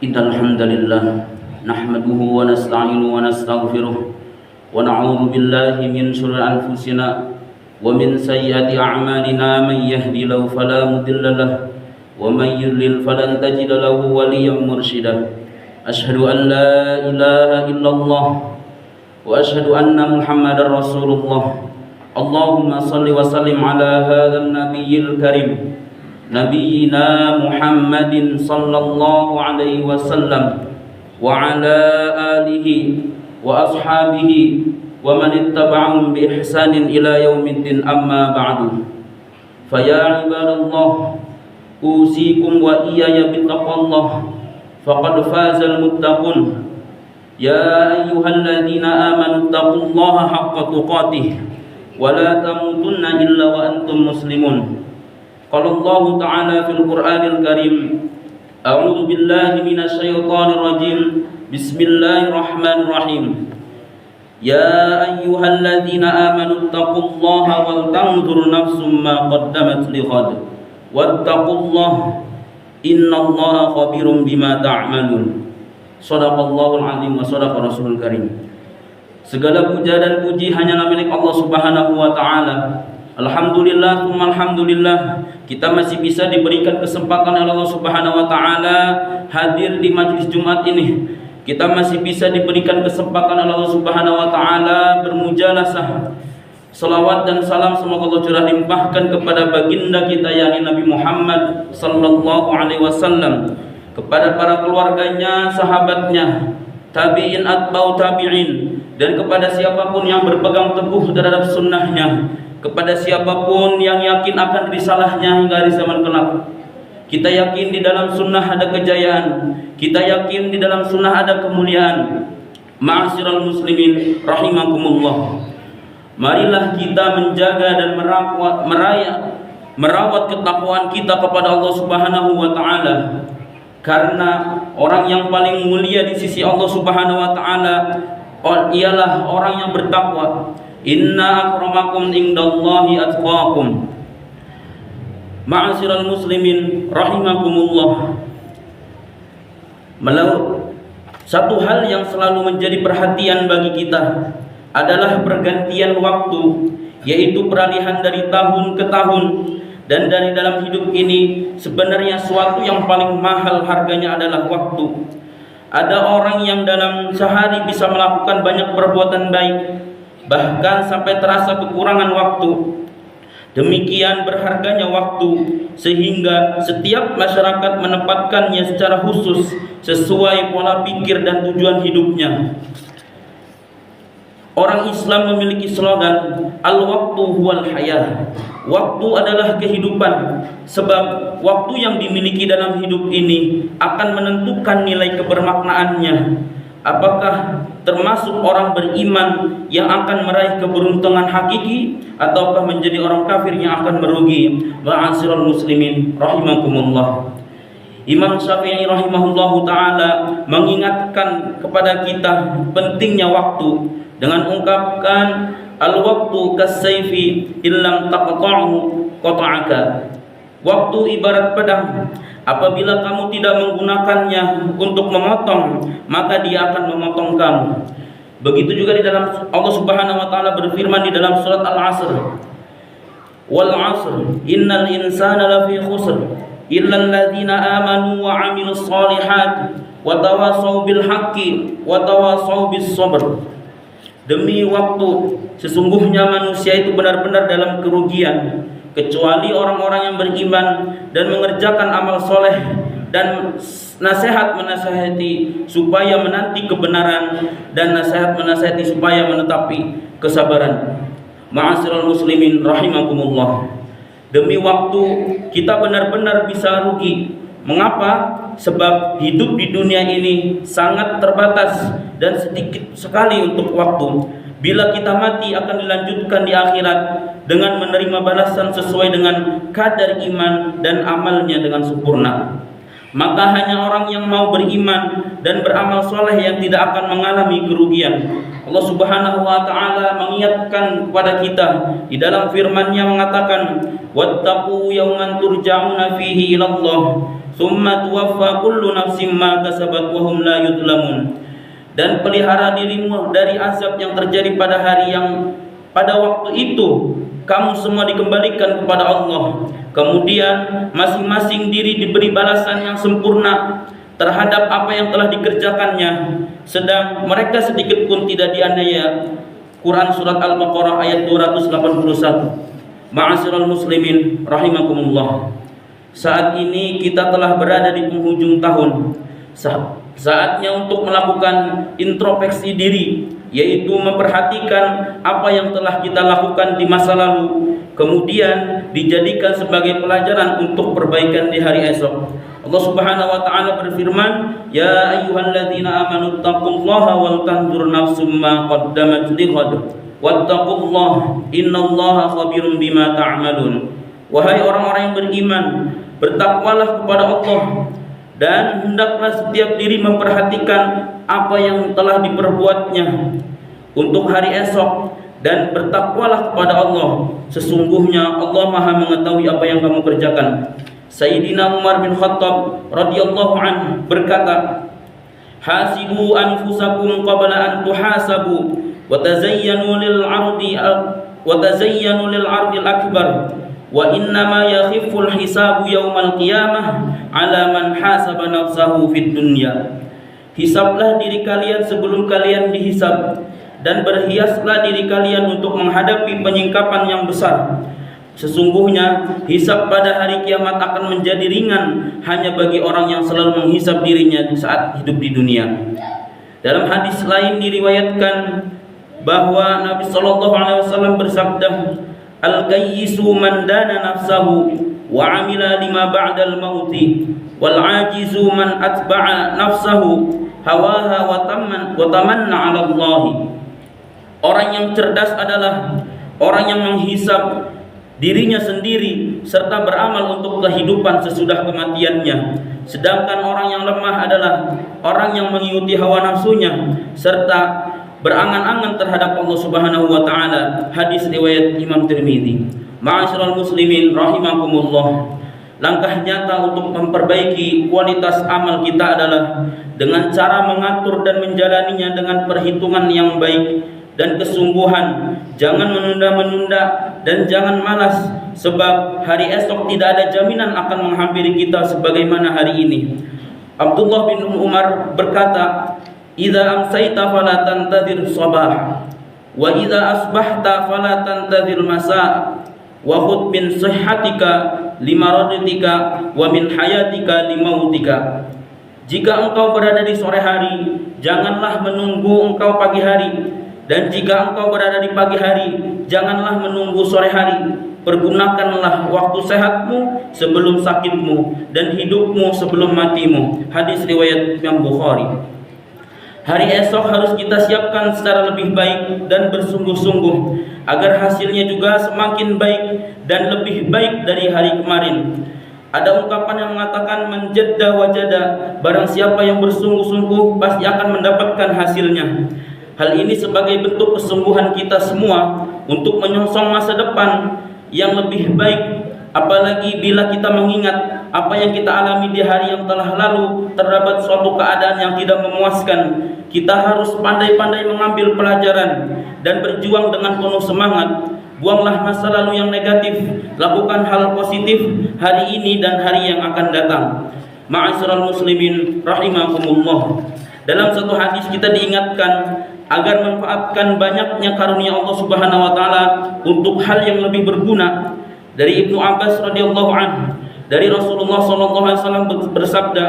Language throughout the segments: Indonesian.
Innal hamdalillah nahmaduhu wa nasta'inuhu wa nastaghfiruh wa na'udzu billahi min shururi anfusina wa min sayyiati a'malina man yahdihillahu fala mudilla lahu wa man yudlil falan tajida lahu waliyyan mursyida. Asyhadu an la ilaha illallah wa asyhadu anna Muhammadar Rasulullah. Allahumma shalli wa sallim ala hadzal nabiyil karim Nabiyyina Muhammadin sallallahu alaihi wasallam wa ala alihi wa ashabihi wa man ittaba'ahum bi ihsanin ila yaumiddin, amma ba'du. Fa ya ibadallah, usikum wa iyaya bittaqwallah, faqad fazal muttaqun. Ya ayyuhalladzina amanu taqullaha haqqa tuqatih wa la tamutunna illa wa antum muslimun. Qala Allah Ta'ala fil Qur'anil Karim, a'udzu billahi minasy syaithanir rajim. Bismillahirrahmanirrahim. Ya ayyuhalladzina amanu taqullaha wal tanzur nafsum ma qaddamat lighad wattaqullaha innallaha khabirum bima ta'malun. Shadaqallahul azim wa shadaqa rasulul karim. Segala puja dan puji hanyalah milik Allah Subhanahu wa taala. Alhamdulillah, alhamdulillah, kita masih bisa diberikan kesempatan oleh Allah Subhanahu wa taala hadir di majelis Jumat ini. Kita masih bisa diberikan kesempatan oleh Allah Subhanahu wa taala bermujalasah. Salawat dan salam semoga Allah curah limpahkan kepada baginda kita yakni Nabi Muhammad sallallahu alaihi wasallam, kepada para keluarganya, sahabatnya, tabi'in atba'u tabi'in, dan kepada siapapun yang berpegang teguh terhadap sunnahnya, kepada siapapun yang yakin akan risalahnya hingga hari zaman kelak. Kita yakin di dalam sunnah ada kejayaan, kita yakin di dalam sunnah ada kemuliaan. Ma'asyiral muslimin rahimakumullah, marilah kita menjaga dan merawat ketakwaan kita kepada Allah Subhanahu wa taala, karena orang yang paling mulia di sisi Allah Subhanahu wa taala ialah orang yang bertakwa. Inna akramakum indallahi atqakum. Ma'asyiral muslimin rahimakumullah, satu hal yang selalu menjadi perhatian bagi kita adalah pergantian waktu, yaitu peralihan dari tahun ke tahun. Dan dari dalam hidup ini sebenarnya suatu yang paling mahal harganya adalah waktu. Ada orang yang dalam sehari bisa melakukan banyak perbuatan baik, bahkan sampai terasa kekurangan waktu. Demikian berharganya waktu, sehingga setiap masyarakat menempatkannya secara khusus sesuai pola pikir dan tujuan hidupnya. Orang Islam memiliki slogan al-waqtu huwal hayah. Waktu adalah kehidupan, sebab waktu yang dimiliki dalam hidup ini akan menentukan nilai kebermaknaannya. Apakah termasuk orang beriman yang akan meraih keberuntungan hakiki, ataukah menjadi orang kafir yang akan merugi? Ma'asyiral muslimin rahimakumullah, Imam Syafi'i rahimahullahu ta'ala mengingatkan kepada kita pentingnya waktu dengan ungkapkan al-waqtu kas-sayfi illam taqta'hu qata'aka. Waktu ibarat pedang, apabila kamu tidak menggunakannya untuk memotong, maka dia akan memotong kamu. Begitu juga di dalam Allah Subhanahu wa taala berfirman di dalam surat Al-'Asr, wal 'asr innal insana lafi khusr illa alladziina aamanu wa 'amilus shalihaati wa tawassaw bil haqqi wa tawassaw bis sabr. Demi waktu, sesungguhnya manusia itu benar-benar dalam kerugian, kecuali orang-orang yang beriman dan mengerjakan amal soleh dan nasihat menasihati supaya menanti kebenaran, dan nasihat menasihati supaya menetapi kesabaran. Ma'asyiral muslimin rahimakumullah, demi waktu kita benar-benar bisa rugi. Mengapa? Sebab hidup di dunia ini sangat terbatas dan sedikit sekali untuk waktu. Bila kita mati akan dilanjutkan di akhirat dengan menerima balasan sesuai dengan kadar iman dan amalnya dengan sempurna. Maka hanya orang yang mau beriman dan beramal soleh yang tidak akan mengalami kerugian. Allah Subhanahu wa taala mengingatkan kepada kita di dalam firman-Nya mengatakan, "Wattaqu yawman turja'una fihi ila Allah." thumma tuwaffa kullu nafsin ma kasabat wa hum la yudlamun. Dan pelihara dirimu dari azab yang terjadi pada hari yang pada waktu itu kamu semua dikembalikan kepada Allah. Kemudian masing-masing diri diberi balasan yang sempurna terhadap apa yang telah dikerjakannya, sedang mereka sedikit pun tidak dianiaya. Quran surat Al-Baqarah ayat 281. Ma'asyiral muslimin rahimakumullah. Saat ini kita telah berada di penghujung tahun. Saatnya untuk melakukan introspeksi diri, yaitu memperhatikan apa yang telah kita lakukan di masa lalu, kemudian dijadikan sebagai pelajaran untuk perbaikan di hari esok. Allah Subhanahu wa taala berfirman, "Ya ayyuhalladzina amanu taqullaha wal tanzur nafsum ma qaddamat lighad wattaqullaha innallaha khabirum bima ta'malun." Wahai orang-orang yang beriman, bertakwalah kepada Allah dan hendaklah setiap diri memperhatikan apa yang telah diperbuatnya untuk hari esok, dan bertakwalah kepada Allah, sesungguhnya Allah Maha mengetahui apa yang kamu kerjakan. Sayyidina Umar bin Khattab radhiyallahu anhu berkata, "Hasibu anfusakum qabla an tuhasabu wa tazayyanu lil 'ardi al-akbar wa innama yakhiful hisabu yaumal qiyamah ala man hasaba nafsahu fid dunya." Hisablah diri kalian sebelum kalian dihisab, dan berhiaslah diri kalian untuk menghadapi penyingkapan yang besar. Sesungguhnya hisab pada hari kiamat akan menjadi ringan hanya bagi orang yang selalu menghisab dirinya saat hidup di dunia. Dalam hadis lain diriwayatkan bahwa Nabi sallallahu alaihi wasallam bersabda, "Al-qayyisu man dana nafsahu wa 'amila lima ba'dal mauti, wal 'ajizu man atba'a nafsahu hawaha wa tamanna 'ala Allah." Orang yang cerdas adalah orang yang menghisab dirinya sendiri serta beramal untuk kehidupan sesudah kematiannya. Sedangkan orang yang lemah adalah orang yang mengikuti hawa nafsunya serta berangan-angan terhadap Allah Subhanahu wa taala. Hadis riwayat Imam Tirmidzi. Ma'asyiral muslimin rahimakumullah. Langkah nyata untuk memperbaiki kualitas amal kita adalah dengan cara mengatur dan menjalaninya dengan perhitungan yang baik dan kesungguhan. Jangan menunda-menunda dan jangan malas, sebab hari esok tidak ada jaminan akan menghampiri kita sebagaimana hari ini. Abdullah bin Umar berkata, "Idza amsayta fala tantadhir sabah, wa idza asbahta fala tantadhir masa, wa khudh min sihhatika limaradika wa min hayatika limautika." Jika engkau berada di sore hari, janganlah menunggu engkau pagi hari. Dan jika engkau berada di pagi hari, janganlah menunggu sore hari. Pergunakanlah waktu sehatmu sebelum sakitmu, dan hidupmu sebelum matimu. Hadis riwayat Imam Bukhari. Hari esok harus kita siapkan secara lebih baik dan bersungguh-sungguh, agar hasilnya juga semakin baik dan lebih baik dari hari kemarin. Ada ungkapan yang mengatakan, "Manjadda wajada," barang siapa yang bersungguh-sungguh pasti akan mendapatkan hasilnya. Hal ini sebagai bentuk kesungguhan kita semua untuk menyongsong masa depan yang lebih baik. Apalagi bila kita mengingat apa yang kita alami di hari yang telah lalu, terdapat suatu keadaan yang tidak memuaskan. Kita harus pandai-pandai mengambil pelajaran dan berjuang dengan penuh semangat. Buanglah masa lalu yang negatif, lakukan hal positif hari ini dan hari yang akan datang. Ma'asyiral muslimin rahimakumullah. Dalam satu hadis kita diingatkan agar manfaatkan banyaknya karunia Allah Subhanahu wa taala untuk hal yang lebih berguna. Dari Ibnu Abbas radhiyallahu anhu, dari Rasulullah sallallahu alaihi wasallam bersabda,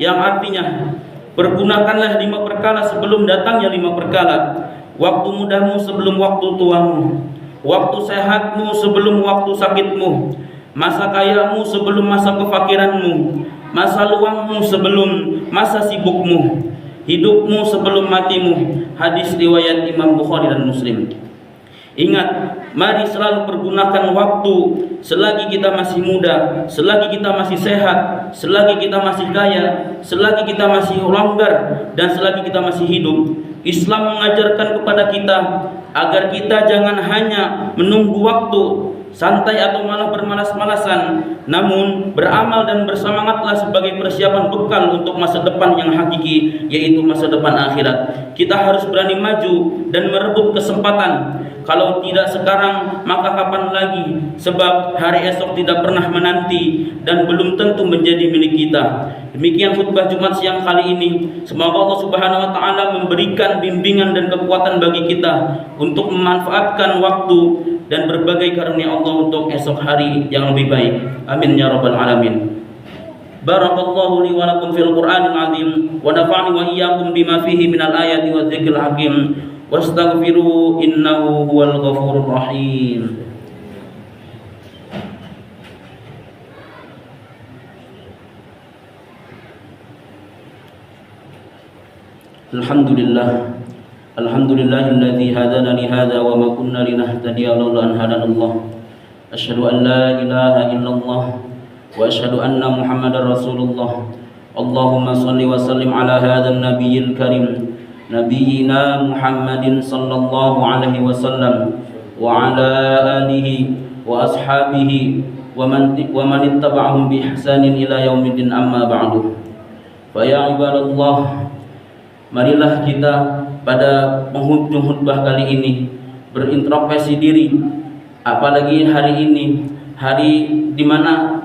yang artinya, pergunakanlah 5 perkara sebelum datangnya 5 perkara. Waktu mudamu sebelum waktu tuamu, waktu sehatmu sebelum waktu sakitmu, masa kayamu sebelum masa kefakiranmu, masa luangmu sebelum masa sibukmu, hidupmu sebelum matimu. Hadis riwayat Imam Bukhari dan Muslim. Ingat, mari selalu pergunakan waktu selagi kita masih muda, selagi kita masih sehat, selagi kita masih kaya, selagi kita masih longgar, dan selagi kita masih hidup. Islam mengajarkan kepada kita agar kita jangan hanya menunggu waktu santai atau malah bermalas-malasan, namun beramal dan bersemangatlah sebagai persiapan bekal untuk masa depan yang hakiki, yaitu masa depan akhirat. Kita harus berani maju dan merebut kesempatan. Kalau tidak sekarang, maka kapan lagi? Sebab hari esok tidak pernah menanti dan belum tentu menjadi milik kita. Demikian khutbah Jumat siang kali ini. Semoga Allah Subhanahu wa taala memberikan bimbingan dan kekuatan bagi kita untuk memanfaatkan waktu dan berbagai karunia Allah untuk esok hari yang lebih baik. Amin ya rabbal alamin. Barakallahu li wa lakum fil Qur'anil azim wa nafa'ani wa iyyakum bima fihi minal ayati wa dzikril hakim. Wastaghfiru innahu huwal ghafurur rahim. Alhamdulillahilladzi hadana li hadza wa ma kunna linahtadiya laula an hadanallah. Asyhadu an la ilaha illallah wa asyhadu anna Muhammadar Rasulullah. Allahumma shalli wa sallim ala hadzal nabiyil karim Nabiyyina Muhammadin sallallahu alaihi wasallam wa ala alihi wa ashabihi wa man ittaba'ahum bi ihsanin ila yaumiddin, amma ba'du. Fa ya ibadallah, marilah kita pada penghujung khutbah kali ini berintrospeksi diri, apalagi hari ini, hari di mana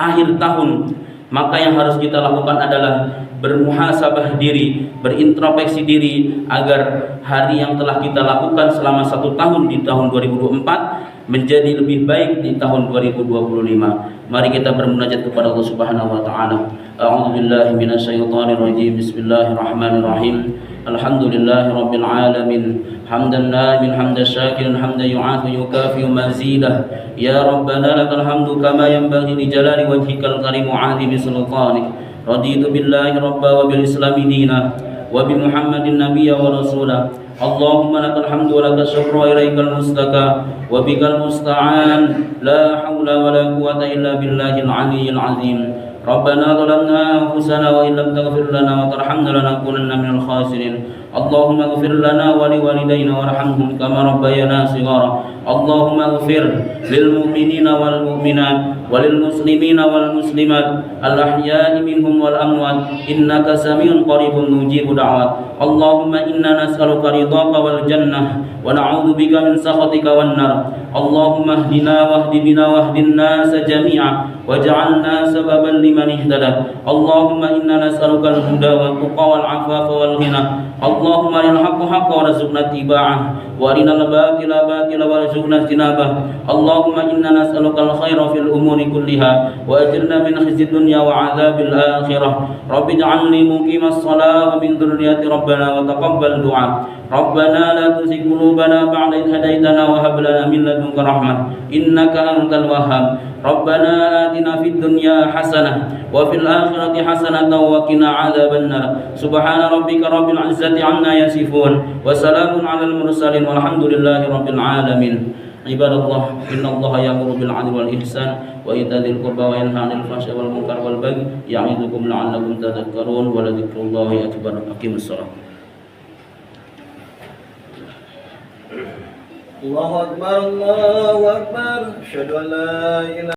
akhir tahun. Maka yang harus kita lakukan adalah bermuhasabah diri, berintrospeksi diri agar hari yang telah kita lakukan selama 1 tahun di tahun 2024 menjadi lebih baik di tahun 2025. Mari kita bermunajat kepada Allah Subhanahu wa taala. A'udzubillahi minasyaitonir rajim. Bismillahirrahmanirrahim. Alhamdulillahirabbil alamin. Hamdan namin hamdan syakirin hamdan yu'afi yukafi mazidah. Ya Rabbana lakal hamdu kama yanbaghi li jalali wajhikal karim wa 'azimi sultanik. Raditu billahi rabba wa bil islami dina wa bi Muhammadin nabiyya wa rasula. Allahumma lakal hamdu wa lakal syukru wa ilaikal mustaka wa bikal musta'an. La haula wa la quwwata illa billahil aliyyil azim. Rabbana zalamna anfusana wa illam taghfir lana wa tarhamna lanakunanna minal khasirin. Allahumma ighfir lana wa liwalidayna warhamhum kama rabbayana shighara. Allahumma ighfir lil mu'minina wal mu'minat walil muslimina wal muslimat al ahya'i minhum wal amwat innaka samiun qaribun mujibu da'wat. Allahumma inna nas'aluka ridhaka wal jannah wa na'udzu bika min sakhatika wan nar. Allahumma ihdina wahdi bina wahdin nas jami'a waj'alna sababan liman ihtada. Allahumma inna nas'aluka al-huda wal tuqa wal 'afafa wal ghina. Allahumma arinal haqqa haqqan warzuqna ittiba'ah wa arinal batila batila warzuqna ijtinabah. Allahumma inna nas'aluka al-khaira fil umuri kulliha wa ajirna min khizyid dunya wa 'adzabil akhirah. Rabbi ij'alni muqimas shalah wa min dzurriyyati rabbana wa taqabbal du'a. Rabbana la tuzigh qulubana ba'da idh hadaytana wa hab lana min ladunka rahmah innaka antal wahhab. Rabbana atina fid dunya hasanah wa fil akhirati hasanatan wa qina adzabannar. Subhana rabbika rabbil izzati amma yasifun wa salamun alal mursalin walhamdulillahi rabbil alamin. Ibadallah, innallaha ya'muru bil 'adli wal ihsan wa ita'i dzil qurba wa yanha 'anil fahsya'i wal munkar wal baghi ya'idukum la'allakum tadhakkarun wa la dzikrullahi akbar. Aqimus shalah. Allahu akbar, Allahu akbar. Asyhadu an la ilaha